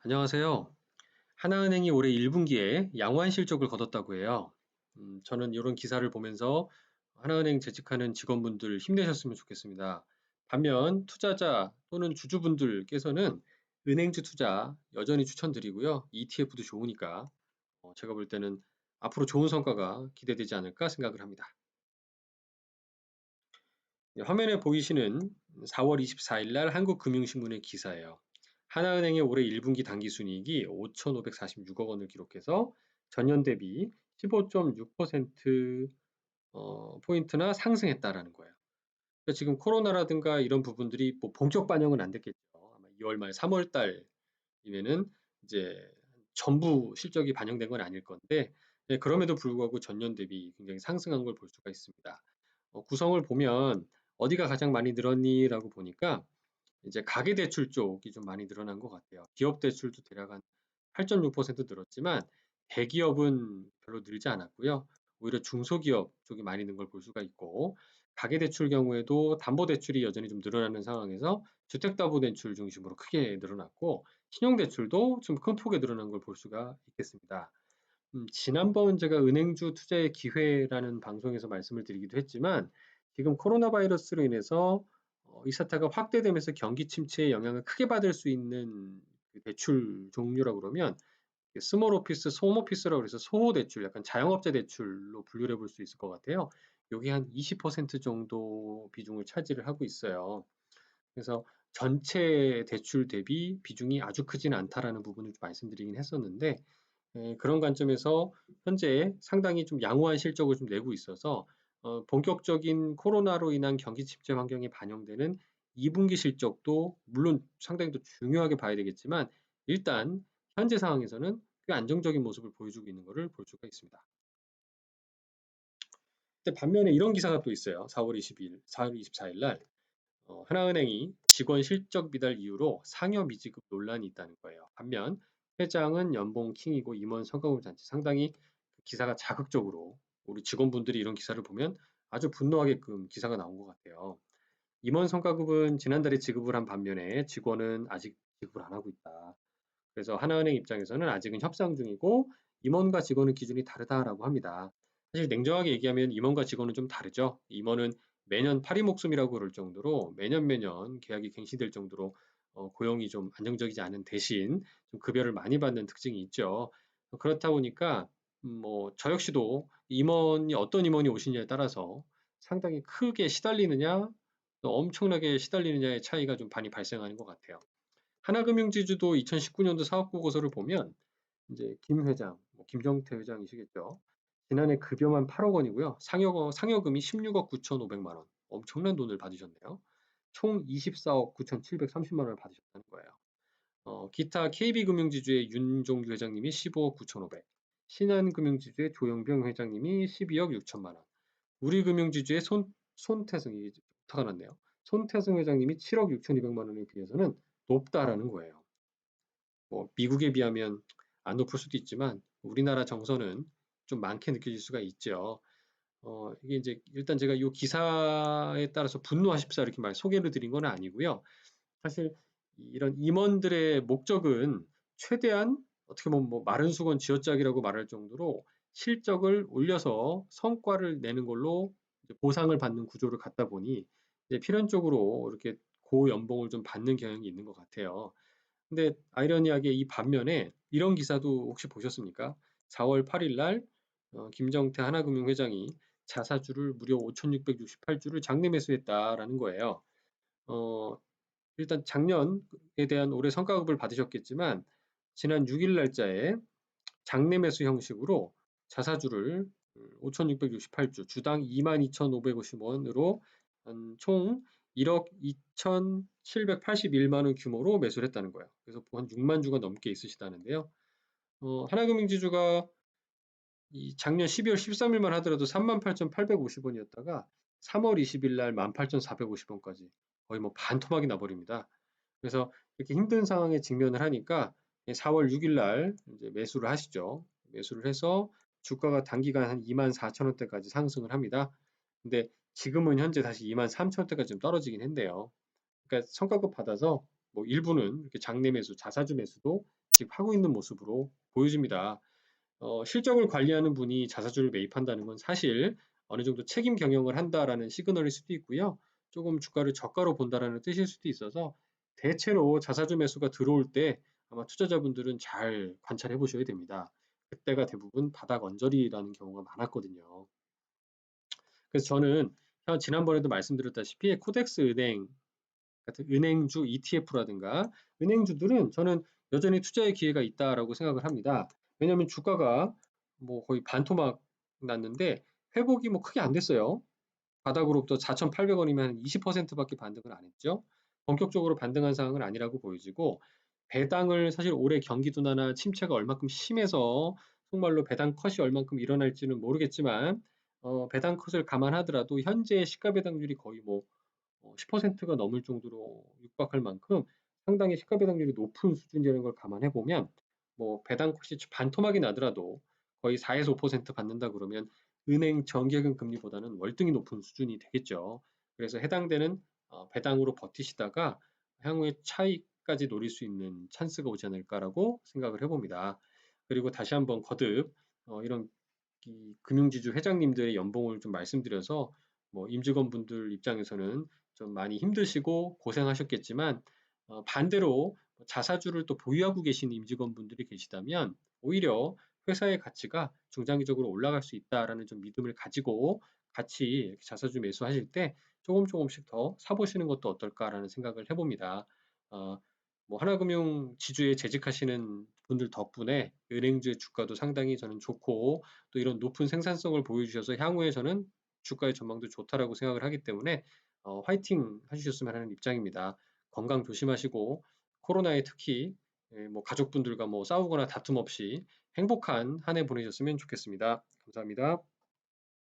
안녕하세요. 하나은행이 올해 1분기에 양호한 실적을 거뒀다고 해요. 저는 이런 기사를 보면서 하나은행 재직하는 직원분들 힘내셨으면 좋겠습니다. 반면 투자자 또는 주주분들께서는 은행주 투자 여전히 추천드리고요. ETF도 좋으니까 제가 볼 때는 앞으로 좋은 성과가 기대되지 않을까 생각을 합니다. 네, 화면에 보이시는 4월 24일 날 한국금융신문의 기사예요. 하나은행의 올해 1분기 당기순이익이 5,546억 원을 기록해서 전년 대비 15.6% 포인트나 상승했다라는 거예요. 그러니까 지금 코로나라든가 이런 부분들이 뭐 본격 반영은 안 됐겠죠. 아마 2월 말 3월 달이면은 이제 전부 실적이 반영된 건 아닐 건데, 네, 그럼에도 불구하고 전년 대비 굉장히 상승한 걸 볼 수가 있습니다. 구성을 보면 어디가 가장 많이 늘었니라고 보니까 이제 가계대출 쪽이 좀 많이 늘어난 것 같아요. 기업 대출도 대략 한 8.6% 늘었지만 대기업은 별로 늘지 않았고요. 오히려 중소기업 쪽이 많이 는 걸 볼 수가 있고, 가계대출 경우에도 담보대출이 여전히 좀 늘어나는 상황에서 주택담보대출 중심으로 크게 늘어났고, 신용대출도 좀 큰 폭에 늘어난 걸 볼 수가 있겠습니다. 지난번 제가 은행주 투자의 기회라는 방송에서 말씀을 드리기도 했지만, 지금 코로나 바이러스로 인해서 이 사태가 확대되면서 경기 침체의 영향을 크게 받을 수 있는 그 대출 종류라고 그러면 스몰 오피스, 홈 오피스라고 해서 소호 대출, 약간 자영업자 대출로 분류를 해볼 수 있을 것 같아요. 여기 한 20% 정도 비중을 차지를 하고 있어요. 그래서 전체 대출 대비 비중이 아주 크지는 않다라는 부분을 좀 말씀드리긴 했었는데, 그런 관점에서 현재 상당히 좀 양호한 실적을 좀 내고 있어서 본격적인 코로나로 인한 경기 침체 환경에 반영되는 2분기 실적도 물론 상당히 또 중요하게 봐야 되겠지만 일단 현재 상황에서는 꽤 안정적인 모습을 보여주고 있는 것을 볼 수가 있습니다. 근데 반면에 이런 기사가 또 있어요. 4월 22일, 4월 24일 날 하나은행이 직원 실적 미달 이유로 상여 미지급 논란이 있다는 거예요. 반면 회장은 연봉 킹이고 임원 성과급 잔치, 상당히 기사가 자극적으로 우리 직원분들이 이런 기사를 보면 아주 분노하게끔 기사가 나온 것 같아요. 임원 성과급은 지난달에 지급을 한 반면에 직원은 아직 지급을 안 하고 있다. 그래서 하나은행 입장에서는 아직은 협상 중이고 임원과 직원의 기준이 다르다라고 합니다. 사실 냉정하게 얘기하면 임원과 직원은 좀 다르죠. 임원은 매년 파리 목숨이라고 그럴 정도로 매년 계약이 갱신될 정도로 고용이 좀 안정적이지 않은 대신 좀 급여를 많이 받는 특징이 있죠. 그렇다 보니까 뭐 저 역시도 임원이 어떤 임원이 오시냐에 따라서 상당히 크게 시달리느냐, 또 엄청나게 시달리느냐의 차이가 좀 많이 발생하는 것 같아요. 하나금융지주도 2019년도 사업보고서를 보면 이제 김 회장, 김정태 회장이시겠죠. 지난해 급여만 8억 원이고요. 상여금이 16억 9,500만 원. 엄청난 돈을 받으셨네요. 총 24억 9,730만 원을 받으셨다는 거예요. 기타 KB금융지주의 윤종규 회장님이 15억 9,500, 신한금융지주의 조영병 회장님이 12억 6천만 원, 우리금융지주의 손태승이 타가 났네요. 손태승 회장님이 7억 6,200만 원에 비해서는 높다라는 거예요. 뭐 미국에 비하면 안 높을 수도 있지만 우리나라 정서는 좀 많게 느껴질 수가 있죠. 이게 이제 일단 제가 이 기사에 따라서 분노하십사 이렇게 말 소개를 드린 건 아니고요. 사실 이런 임원들의 목적은 최대한 어떻게 보면 뭐 마른 수건 쥐어짜기라고 말할 정도로 실적을 올려서 성과를 내는 걸로 보상을 받는 구조를 갖다 보니 이제 필연적으로 이렇게 고연봉을 좀 받는 경향이 있는 것 같아요. 근데 아이러니하게 이 반면에 이런 기사도 혹시 보셨습니까? 4월 8일 날 김정태 하나금융 회장이 자사주를 무려 5,668주를 장내 매수했다라는 거예요. 어, 일단 작년에 대한 올해 성과급을 받으셨겠지만 지난 6일 날짜에 장내 매수 형식으로 자사주를 5,668주, 주당 22,550원으로 총 1억 2,781만 원 규모로 매수를 했다는 거예요. 그래서 한 6만 주가 넘게 있으시다는데요. 하나금융지주가 이 작년 12월 13일만 하더라도 38,850원이었다가 3월 20일 날 18,450원까지 거의 뭐 반토막이 나버립니다. 그래서 이렇게 힘든 상황에 직면을 하니까 4월 6일 날 이제 매수를 하시죠. 매수를 해서 주가가 단기간 한 24,000원대까지 상승을 합니다. 근데 지금은 현재 다시 23,000원대까지 좀 떨어지긴 했네요. 그러니까 성과급 받아서 뭐 일부는 이렇게 장내 매수, 자사주 매수도 지금 하고 있는 모습으로 보여집니다. 실적을 관리하는 분이 자사주를 매입한다는 건 사실 어느 정도 책임 경영을 한다라는 시그널일 수도 있고요. 조금 주가를 저가로 본다라는 뜻일 수도 있어서 대체로 자사주 매수가 들어올 때 아마 투자자분들은 잘 관찰해 보셔야 됩니다. 그때가 대부분 바닥 언저리라는 경우가 많았거든요. 그래서 저는 지난번에도 말씀드렸다시피 코덱스 은행 같은 은행주 ETF라든가 은행주들은 저는 여전히 투자의 기회가 있다라고 생각을 합니다. 왜냐하면 주가가 뭐 거의 반토막 났는데 회복이 뭐 크게 안 됐어요. 바닥으로부터 4,800원이면 20%밖에 반등을 안 했죠. 본격적으로 반등한 상황은 아니라고 보여지고 배당을 사실 올해 경기 둔화나 침체가 얼마큼 심해서 속말로 배당 컷이 얼만큼 일어날지는 모르겠지만 배당 컷을 감안하더라도 현재 시가 배당률이 거의 뭐 10%가 넘을 정도로 육박할 만큼 상당히 시가 배당률이 높은 수준이라는 걸 감안해 보면 뭐 배당 컷이 반토막이 나더라도 거의 4에서 5% 받는다 그러면 은행 정기예금 금리보다는 월등히 높은 수준이 되겠죠. 그래서 해당되는 배당으로 버티시다가 향후에 차익까지 노릴 수 있는 찬스가 오지 않을까라고 생각을 해봅니다. 그리고 다시 한번 거듭 이런 이 금융지주 회장님들의 연봉을 좀 말씀드려서 뭐 임직원분들 입장에서는 좀 많이 힘드시고 고생하셨겠지만 반대로 자사주를 또 보유하고 계신 임직원분들이 계시다면 오히려 회사의 가치가 중장기적으로 올라갈 수 있다라는 좀 믿음을 가지고 같이 자사주 매수하실 때 조금씩 더 사보시는 것도 어떨까라는 생각을 해봅니다. 어, 뭐 하나금융 지주에 재직하시는 분들 덕분에 은행주의 주가도 상당히 저는 좋고 또 이런 높은 생산성을 보여주셔서 향후에 저는 주가의 전망도 좋다라고 생각을 하기 때문에 화이팅 해주셨으면 하는 입장입니다. 건강 조심하시고 코로나에 특히 뭐 가족분들과 뭐 싸우거나 다툼 없이 행복한 한 해 보내셨으면 좋겠습니다. 감사합니다.